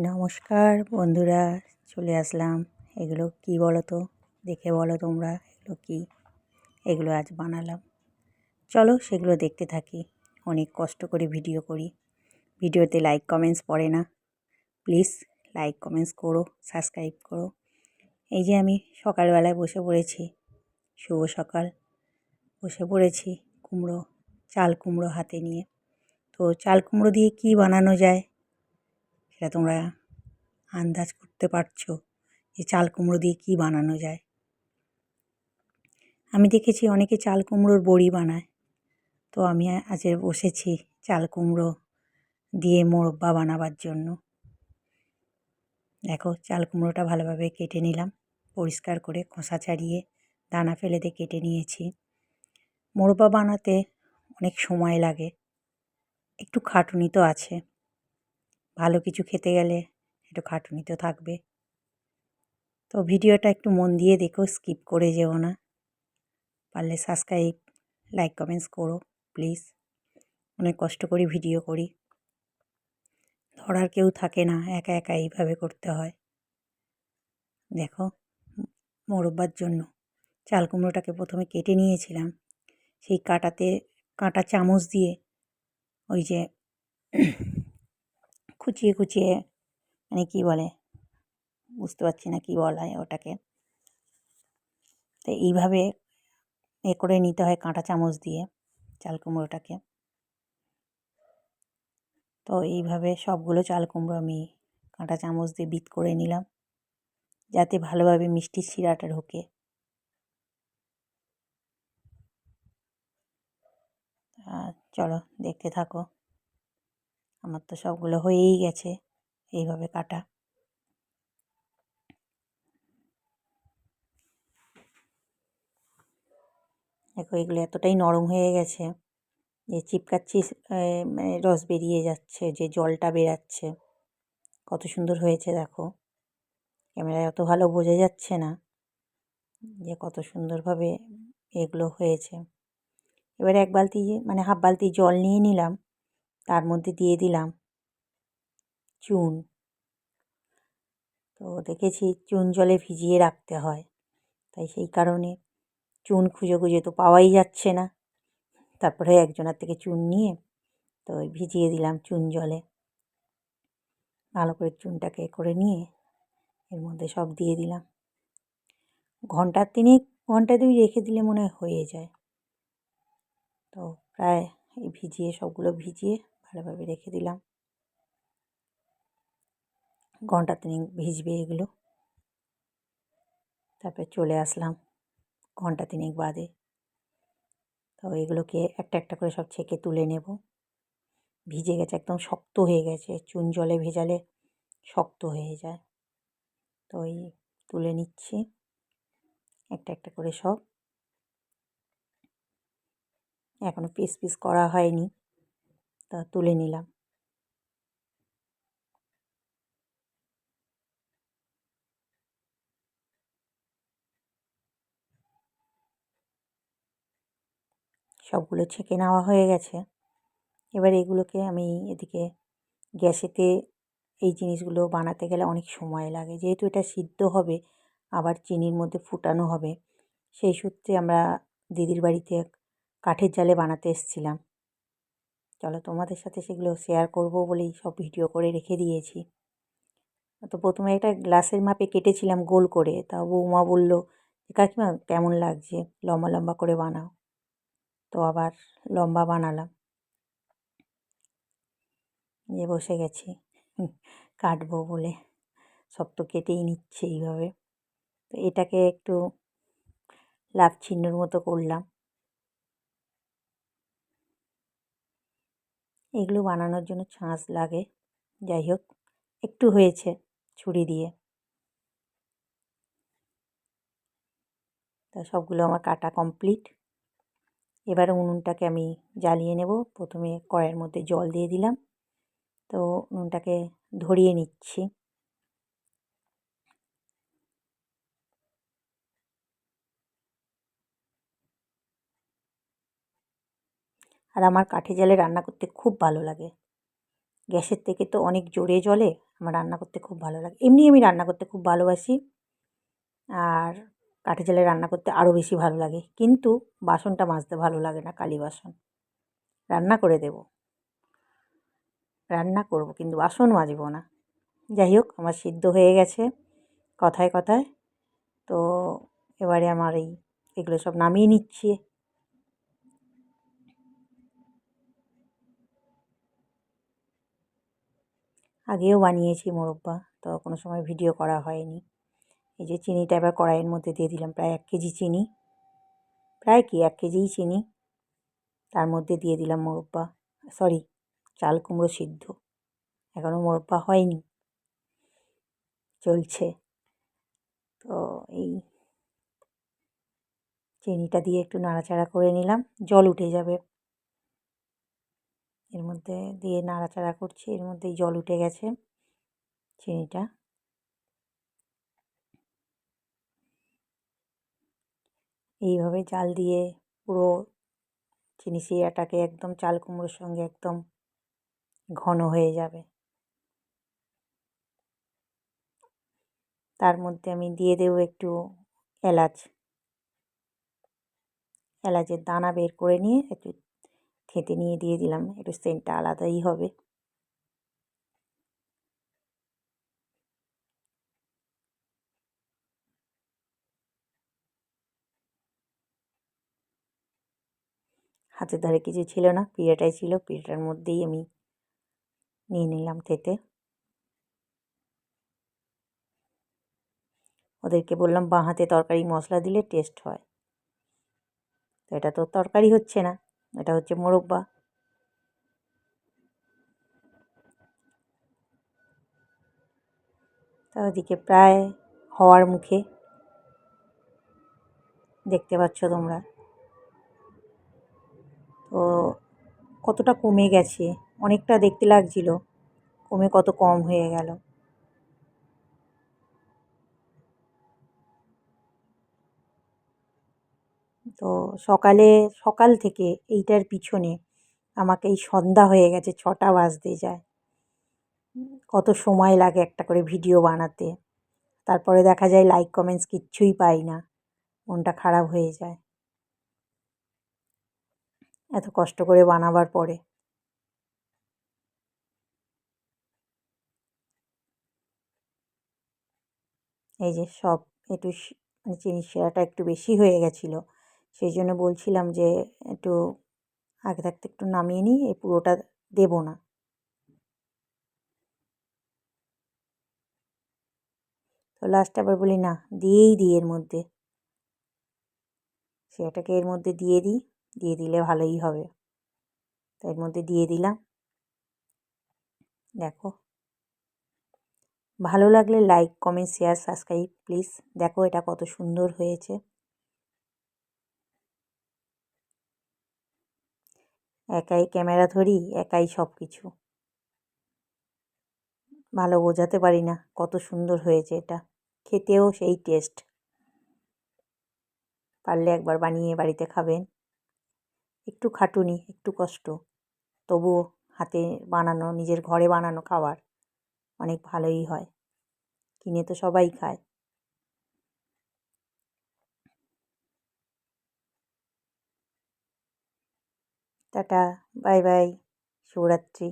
নমস্কার বন্ধুরা, চলে আসলাম। এগুলো কি বলো তো, দেখে বলো তোমরা এগুলো কি। এগুলো আজ বানালাম, চলো সেগুলো দেখতে থাকি। অনেক কষ্ট করে ভিডিও করি, ভিডিওতে লাইক কমেন্টস পড়ে না। প্লিজ লাইক কমেন্টস করো, সাবস্ক্রাইব করো। এই যে আমি সকালবেলায় বসে পড়েছি, শুভ সকাল, বসে পড়েছি কুমড়ো, চাল কুমড়ো হাতে নিয়ে। তো চাল কুমড়ো দিয়ে কি বানানো যায় সেটা তোমরা আন্দাজ করতে পারছো যে চাল কুমড়ো দিয়ে কী বানানো যায়। আমি দেখেছি অনেকে চাল কুমড়োর বড়ি বানায়, তো আমি আজ বসেছি চাল কুমড়ো দিয়ে মোরব্বা বানাবার জন্য। দেখো, চাল কুমড়োটা ভালোভাবে কেটে নিলাম, পরিষ্কার করে খোসা ছাড়িয়ে দানা ফেলে দিয়ে কেটে নিয়েছি। মোরব্বা বানাতে অনেক সময় লাগে, একটু খাটুনি তো আছে, ভালো কিছু খেতে গেলে একটু খাটুনি তো থাকবে। তো ভিডিওটা একটু মন দিয়ে দেখো, স্কিপ করে যেও না। পারলে সাবস্ক্রাইব, লাইক কমেন্টস করো প্লিজ। অনেক কষ্ট করে ভিডিও করি, ধরার কেউ থাকে না, একা একা এইভাবে করতে হয়। দেখো, মোরব্বার জন্য চাল কুমড়োটাকে প্রথমে কেটে নিয়েছিলাম, সেই কাঁটা চামচ দিয়ে ওই যে কুচিয়ে কুচিয়ে, মানে কী বলে বুঝতে পারছি না কী বলা হয় ওটাকে। তো এইভাবে করে নিতে হয় কাঁটা চামচ দিয়ে চাল কুমড়োটাকে। তো এইভাবে সবগুলো চাল কুমড়ো আমি কাঁটা চামচ দিয়ে বিট করে নিলাম, যাতে ভালোভাবে মিষ্টির শিরাটা ঢোকে। চলো দেখতে থাকো। আমার তো সবগুলো হয়েই গেছে এইভাবে কাটা। দেখো, এগুলো এতটাই নরম হয়ে গেছে যে চিপকাচ্ছি মানে রস বেরিয়ে যাচ্ছে, যে জলটা বেরাচ্ছে। কত সুন্দর হয়েছে দেখো, ক্যামেরায় অত ভালো বোঝা যাচ্ছে না যে কত সুন্দরভাবে এগুলো হয়েছে। এবারে এক বালতি, মানে হাফ বালতি জল নিয়ে নিলাম, তার মধ্যে দিয়ে দিলাম চুন। তো দেখেছি চুন জলে ভিজিয়ে রাখতে হয়, তাই সেই কারণে চুন খুঁজে খুঁজে তো পাওয়াই যাচ্ছে না। তারপরে একজনের থেকে চুন নিয়ে তো ভিজিয়ে দিলাম চুন জলে। ভালো করে চুনটাকে করে নিয়ে এর মধ্যে সব দিয়ে দিলাম। ঘন্টা দুই রেখে দিলে মনে হয় হয়ে যায়। তো প্রায় এই সবগুলো ভিজিয়ে ভালোভাবে রেখে দিলাম। ঘন্টা তিনেক ভিজবে এগুলো। তারপরে চলে আসলাম ঘন্টা তিনেক বাদে। তো এগুলোকে একটা একটা করে সব ছেঁকে তুলে নেব। ভিজে গেছে, একদম শক্ত হয়ে গেছে, চুন জলে ভেজালে শক্ত হয়ে যায়। তো এই তুলে নিচ্ছি একটা একটা করে সব। এখনও পিস পিস করা হয়নি, তা তুলে নিলাম। সবগুলো ছেঁকে নেওয়া হয়ে গেছে। এবার এগুলোকে আমি এদিকে গ্যাসেতে, এই জিনিসগুলো বানাতে গেলে অনেক সময় লাগে, যেহেতু এটা সিদ্ধ হবে আবার চিনির মধ্যে ফুটানো হবে। সেই সূত্রে আমরা দিদির বাড়িতে কাঠের জালে বানাতে এসেছিলাম। চলো তোমাদের সাথে সেগুলো শেয়ার করব বলেই সব ভিডিও করে রেখে দিয়েছি। তো প্রথমে একটা গ্লাসের মাপে কেটেছিলাম গোল করে, তা বৌমা বলল যে কাকিমা কেমন লাগছে, লম্বা লম্বা করে বানাও। তো আবার লম্বা বানালাম, নিয়ে বসে গেছি কাটবো বলে। সব তো কেটেই নিচ্ছে এইভাবে। তো এটাকে একটু লাভ চিহ্নর মতো করলাম। এগুলো বানানোর জন্য ছাঁচ লাগে, যাই হোক একটু হয়েছে ছুরি দিয়ে। তা সবগুলো আমার কাটা কমপ্লিট। এবারে উনুনটাকে আমি জ্বালিয়ে নেব। প্রথমে কড়াইয়ের মধ্যে জল দিয়ে দিলাম, তো উনুনটাকে ধরিয়ে নিচ্ছি। আর আমার কাঠের জালে রান্না করতে খুব ভালো লাগে। গ্যাসের থেকে তো অনেক জোরে জ্বলে। আমার রান্না করতে খুব ভালো লাগে। এমনি আমি রান্না করতে খুব ভালোবাসি। আর কাঠের জালে রান্না করতে আরও বেশি ভালো লাগে। কিন্তু বাসনটা মাজতে ভালো লাগে না, কালি বাসন। রান্না করে দেবো, রান্না করব, কিন্তু বাসন মাজব না। যাই হোক, আমার সিদ্ধ হয়ে গেছে কথায় কথায়। তো এবারে আমার এগুলো সব নামিয়ে নিচ্ছি। আগেও বানিয়েছি মোরব্বা, তো কোনো সময় ভিডিও করা হয়নি। এই যে চিনিটা এবার কড়াইয়ের মধ্যে দিয়ে দিলাম, প্রায় 1 কেজি চিনি, প্রায় কি 1 কেজিই চিনি। তার মধ্যে দিয়ে দিলাম মোরব্বা, সরি, চাল কুমড়ো সিদ্ধ। এখনও মোরব্বা হয়নি, চলছে। তো এই চিনিটা দিয়ে একটু নাড়াচাড়া করে নিলাম, জল উঠে যাবে এর মধ্যে দিয়ে নাড়াচাড়া করছি, এর মধ্যেই জল উঠে গেছে চিনিটা। এইভাবে জাল দিয়ে পুরো চিনি শিরাটাকে একদম চাল কুমড়োর সঙ্গে একদম ঘন হয়ে যাবে। তার মধ্যে আমি দিয়ে দেবো একটু এলাচ, এলাচের দানা বের করে নিয়ে একটু থেঁতে নিয়ে দিয়ে দিলাম, একটু সেন্টটা আলাদাই হবে। হাতের ধারে কিছু ছিল না, পিঁড়েটাই ছিল, পিঁড়েটার মধ্যেই আমি নিয়ে নিলাম থেঁতে। ওদেরকে বললাম বাঁ হাতে তরকারি মশলা দিলে টেস্ট হয়। তো এটা তো তরকারি হচ্ছে না, এটা হচ্ছে মোরব্বা। তা ওদিকে প্রায় হওয়ার মুখে, দেখতে পাচ্ছ তোমরা। তো কতটা কমে গেছে, অনেকটা দেখতে লাগছিল, কমে কত কম হয়ে গেল। তো সকাল থেকে এইটার পিছনে আমাকে এই সন্ধ্যা হয়ে গেছে, 6টা বাজতে যায়। কত সময় লাগে একটা করে ভিডিও বানাতে, তারপরে দেখা যায় লাইক কমেন্টস কিচ্ছুই পাই না, মনটা খারাপ হয়ে যায় এত কষ্ট করে বানাবার পরে। এই যে সব একটু মানে চিনির শিরাটা একটু বেশি হয়ে গেছিলো, সেই জন্য বলছিলাম যে একটু আগে থাকতে একটু নামিয়ে নিই, এই পুরোটা দেবো না। তো লাস্টে আবার বলি না, দিয়েই দিই এর মধ্যে, শিরাটাকে এর মধ্যে দিয়ে দিই, দিয়ে দিলে ভালোই হবে। তো এর মধ্যে দিয়ে দিলাম। দেখো, ভালো লাগলে like comment share subscribe please. দেখো এটা কত সুন্দর হয়েছে। একাই ক্যামেরা ধরি, একাই সব কিছু, ভালো বোঝাতে পারি না কত সুন্দর হয়েছে এটা। খেতেও সেই টেস্ট। পারলে একবার বানিয়ে বাড়িতে খাবেন। একটু খাটুনি, একটু কষ্ট, তবুও হাতে বানানো, নিজের ঘরে বানানো খাবার অনেক ভালোই হয়। কিনে তো সবাই খায়। টাটা, বাই বাই, শুভরাত্রি।